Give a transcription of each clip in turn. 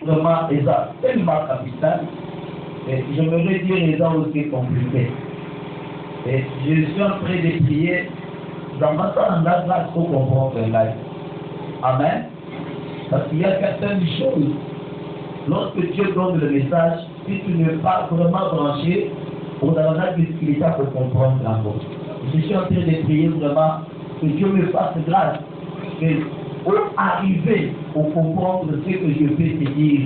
vraiment Eza, tellement capital. Et j'aimerais dire Eza aussi compliqué. Et je suis en train de prier dans ma grâce pour comprendre la vie. Amen. Parce qu'il y a certaines choses, lorsque Dieu donne le message, si tu n'es pas vraiment branché, on a la difficulté pour comprendre la voix. Je suis en train de prier vraiment que Dieu me fasse grâce. Pour arriver à comprendre ce que je peux te dire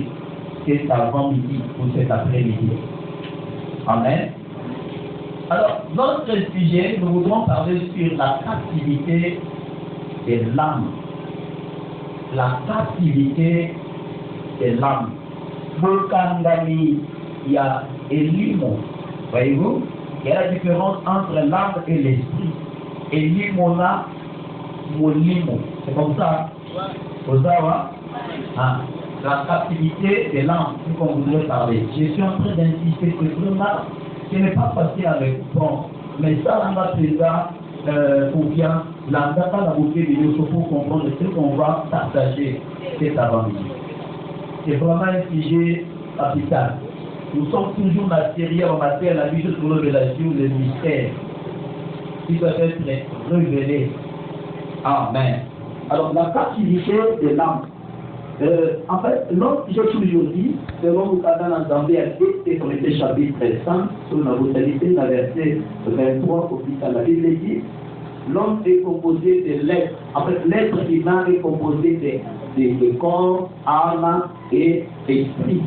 cet avant-midi ou cet après-midi. Amen. Alors, notre sujet, nous voudrons parler sur la captivité de l'âme. La captivité de l'âme. Bokandani, il y a Elimo. Voyez-vous, il y a la différence entre l'âme et l'esprit. Elimona, Molimo. C'est comme ça. Ozawa. Ah, la captivité de l'âme, c'est qu'on voudrait parler. Je suis en train d'insister que vraiment, ce n'est pas facile avec bon, mais ça, on va présenter confiance, la date à la bouquet de Dieu pour comprendre ce qu'on va partager cet avant-midi. C'est vraiment un sujet capital. Nous sommes toujours dans la série en matière de la vie sur la révélation, les mystères qui doivent être révélés. Amen. Alors, la captivité de l'âme. En fait, notre sujet aujourd'hui, selon nous avons entendu à Thessaloniciens chapitre 5, sur la brutalité, la verset 23, au plus à la Bible dit, l'homme est composé de l'être. En fait, l'être humain est composé de corps, âme et esprit.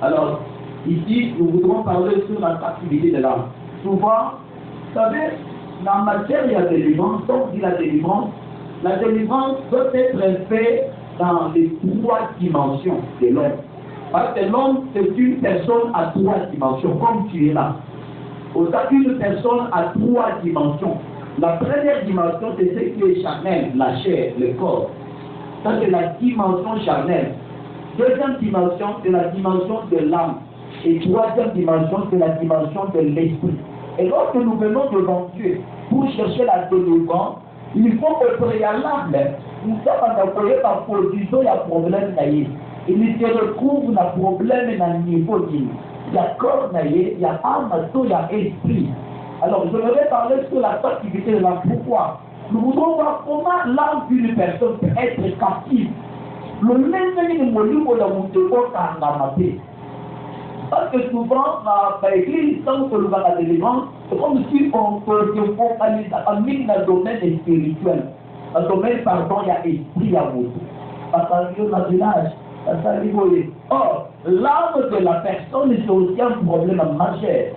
Alors, ici, nous voudrons parler sur la captivité de l'âme. Souvent, vous savez, en matière de la délivrance, on dit la délivrance peut être faite dans les trois dimensions de l'homme. Parce que l'homme, c'est une personne à trois dimensions, comme tu es là. Aujourd'hui, une personne à trois dimensions. La première dimension, c'est ce qui est charnel, la chair, le corps. Ça, c'est la dimension charnelle. Deuxième dimension, c'est la dimension de l'âme. Et troisième dimension, c'est la dimension de l'esprit. Et lorsque nous venons devant Dieu pour chercher la délivrance, il faut au préalable, nous sommes en envoyé par position, il y a problème naïf. Il se retrouve dans le problème dans le niveau d'île. Il y a corps naïf, il y a âme, il y a esprit. Alors, je vais parler sur la captivité de l'âme. Pourquoi? Nous voudrons voir comment l'âme d'une personne peut être captive. Le même de Molimo de Mouteko Kangamate. Parce que souvent, dans l'église, quand on va la délivrance, c'est comme si on se focalise dans le domaine spirituel. Dans le domaine, pardon, il y a esprit, il y a mot. Parce que dans le village, ça rigole. Or, l'âme de la personne, c'est aussi un problème majeur.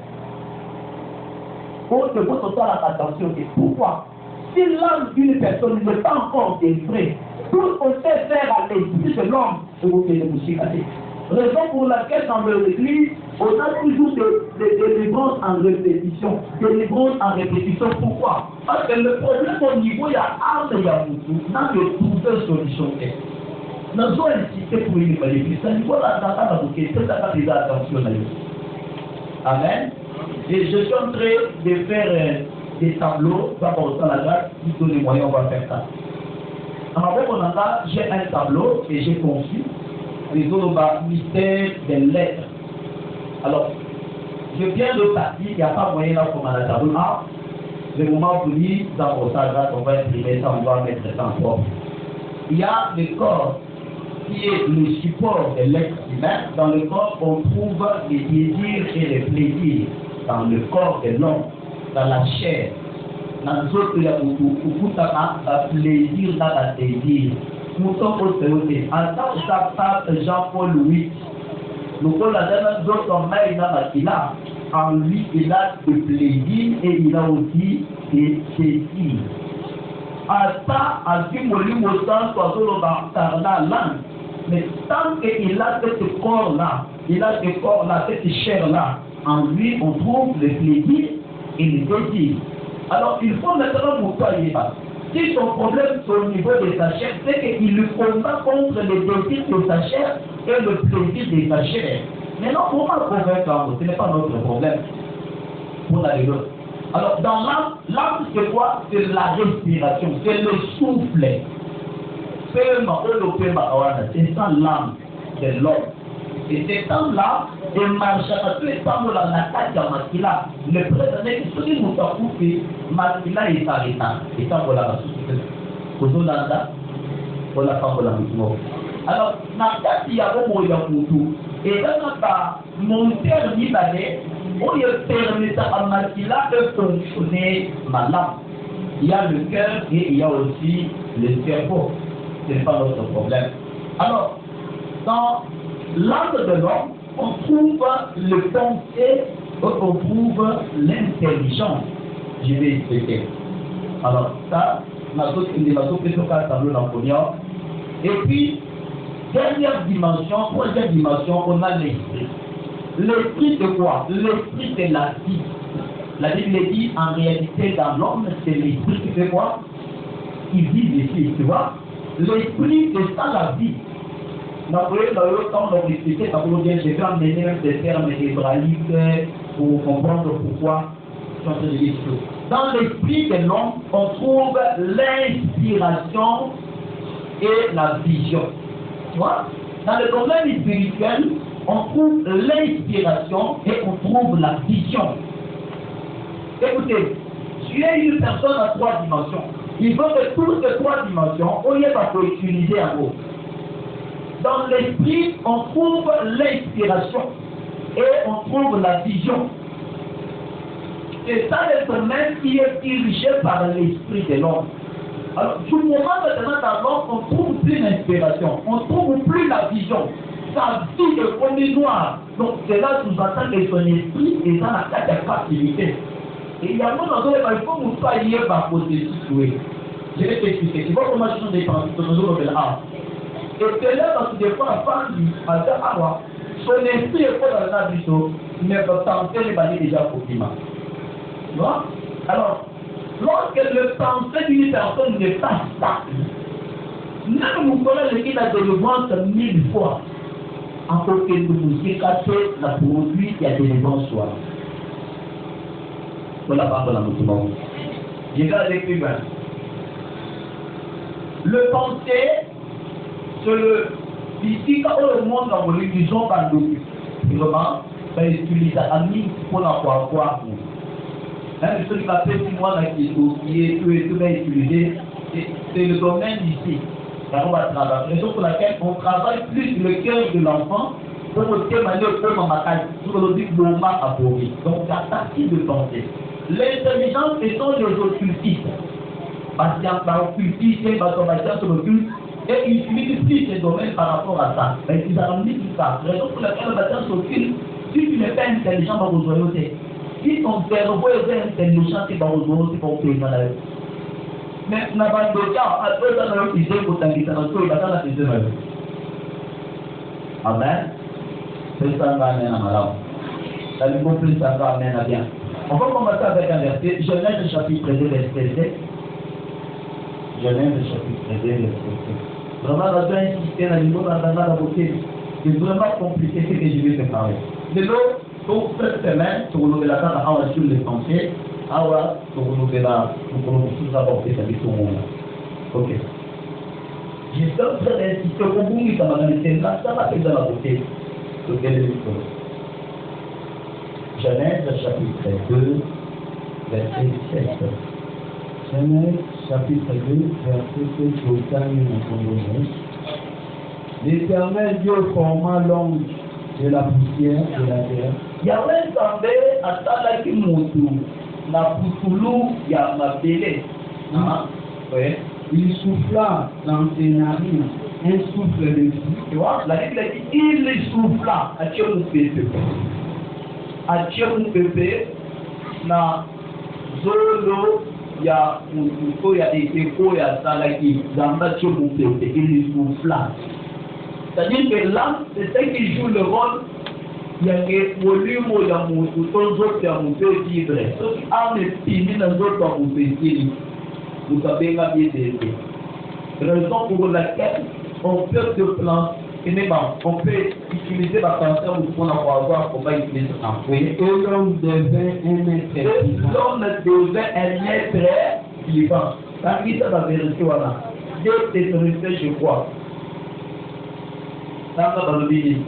Donc, il faut se faire attention. Pourquoi? Si l'âme d'une personne n'est pas encore délivrée, tout ce qu'on sait faire à l'esprit de l'homme, c'est vous qui vous chicaner. Raison pour laquelle dans l'église, on a toujours des délivrances en répétition. Délivrance en répétition, pourquoi? Parce que le problème au niveau, il y a âme et il y a beaucoup. Dans le trouver solution. Nous avons insisté pour une l'église. Ça niveau là, dans la bouquet, c'est ça qui a attention à lui. Amen. Et je suis en train de faire des tableaux, d'abord dans la grâce, qui tous les moyens, on va faire ça. En fait, j'ai un tableau et j'ai conçu les autres mystères des lettres. Alors, je viens de partir, il n'y a pas moyen là comme à la table. Le moment où dit, dans ça, on va imprimer ça, on va mettre ça en forme. Il y a le corps qui est le support de l'être humain. Dans le corps, on trouve les désirs et les plaisirs. Dans le corps de l'homme, dans la chair. Dans le autres, il y a un plaisir, dans la désir. Nous sommes au COT. En tant que pape Jean-Paul VIII, nous avons la dernière d'autres mains là. En lui, il a de plaisir et il a aussi des désirs. En tant que Molimo San, dans la langue, mais tant qu'il a ce corps-là, il a ce corps-là, cette chair-là, en lui, on trouve le plaisir et le désir. Alors, il faut maintenant vous soyez là. Si son problème c'est au niveau de sa chair, c'est qu'il ne combat contre les désirs de sa chair et le plaisir de sa chair. Mais non, comment convaincre? Ce n'est pas notre problème. Pour la raison. Alors, dans l'âme, c'est quoi? C'est la respiration, c'est le souffle. C'est ça l'âme de l'homme. Et ces temps-là, ils marchent à tous les temps où la attaque de Makila, le président qui se dit nous avons fait, Makila est arrêté. Et ça, voilà la société. Kozolanda, voilà pas voilà mouvement. Alors, Nakati y a beaucoup de gens. Et là, mon père dit d'aller, où il permet à Makila de fonctionner malade. Il y a le cœur et il y a aussi le cerveau. Ce n'est pas notre problème. Alors, dans l'âme de l'homme, on trouve le pensée, on trouve l'intelligence. Je vais expliquer. Alors, ça, et puis, dernière dimension, troisième dimension, on a l'esprit. L'esprit de quoi? L'esprit de la vie. La Bible dit, en réalité, dans l'homme, c'est l'esprit qui fait quoi? Qui vit ici, tu vois? L'esprit, c'est ça la vie. Vous voyez, dans le temps, on expliquait, ça vous bien, j'ai fait amener des termes hébraïques pour comprendre pourquoi je suis en train de dire ça. Dans l'esprit de l'homme, on trouve l'inspiration et la vision. Tu vois? Dans le domaine spirituel, on trouve l'inspiration et on trouve la vision. Écoutez, tu es une personne à 3 dimensions. Il faut que toutes ces 3 dimensions, on y est pas pour utiliser à vous. Dans l'esprit, on trouve l'inspiration et on trouve la vision. C'est ça le domaine qui est dirigé par l'esprit de l'homme. Alors, du moment maintenant dans l'homme, on ne trouve plus l'inspiration, on ne trouve plus la vision. Sa vie est comme noire. Donc, c'est là que nous attendons que son esprit est dans la capacité. Et il y a un moment donné, il faut que vous soyez par côté situé. Je vais t'expliquer. Tu vois comment je suis des pensées, de l'art. Et c'est là parce que des fois, la femme dit, son esprit est pas dans la vie, mais votre pensée n'est pas déjà pour climat. Tu vois? Alors, lorsque le pensée d'une personne ne passe pas, même vous connaissez qu'il a de délivrance 1000 fois, encore que vous écartez la produit, il y a des délivrance soit. Voilà pas dans notre monde. Je vais aller plus loin. Le pensée, c'est le ici quand on le monde dans l'utilisation par nous. Vraiment, ben utiliser ami pour la quoi. Hein, celui qui va faire moi qui est tout utilisé, c'est le domaine ici. On va travailler. Raison pour laquelle on travaille plus le cœur de l'enfant pour témoigner comme ma caille, pour le dire moment à pourrir. Donc, il y a partie de penser. L'intelligence, ce sont les occultistes. Parce qu'il y a l'occultisme, parce qu'on va dire sur l'occulte, et ils multiplient ces domaines par rapport à ça. Mais ils ont mis tout ça. Raison pour laquelle on va dire sur l'occulte, si tu n'es pas intelligent, on va vous dire. Si ton cerveau est intelligent, c'est pas vous c'est pas vous payer dans la vie. Mais on n'a pas de cas, après ça, on a utilisé pour t'inquiéter dans le coup, il va dans la saison. Amen. C'est ça, on va amener à malade. Ça lui compris, ça va amener à bien. On va commencer avec un verset, Genèse chapitre 2, verset 7. Genèse chapitre 2, verset 7. Vraiment, on doit insister dans le niveau dans la beauté. C'est vraiment compliqué ce que je vais te parler. De l'eau, pour cette semaine, pour nous la carte à sur les pensées, pour nous tous apporter sa vie au monde. Ok. Je suis en train d'insister pour vous, ça m'a donné ça va être dans la beauté. Donc, quel est le micro? Genèse chapitre 2, verset 7. Genèse chapitre 2, verset 7. L'Éternel Dieu forma l'homme de la poussière de la terre. Yahweh Zambé atalaki mutu na putulu ya mabele. Oui. Il souffla dans ses narines un souffle de vie. Tu vois, la Bible dit il souffla à Tchèmou Pépé. À Tchèmou Pépé, na zolo ya mutu ya ekeko ya salaki zamba Tchèmou Pépé. Il souffla. C'est-à-dire que l'âme, c'est ce qui joue le rôle. Il y a un volume où la autres qui a monté vivre. Sauf qu'âme est finie dans d'autres qui ont monté vivre. Vous savez, la vie est raison pour laquelle on peut se planter. On peut utiliser la pensée pour avoir pour pas utiliser ça. Et l'homme devient un être vivant. L'homme devient un être vivant. Ça dit ça la vérité, voilà. Dieu t'est resté chez quoi? Dans le Bible.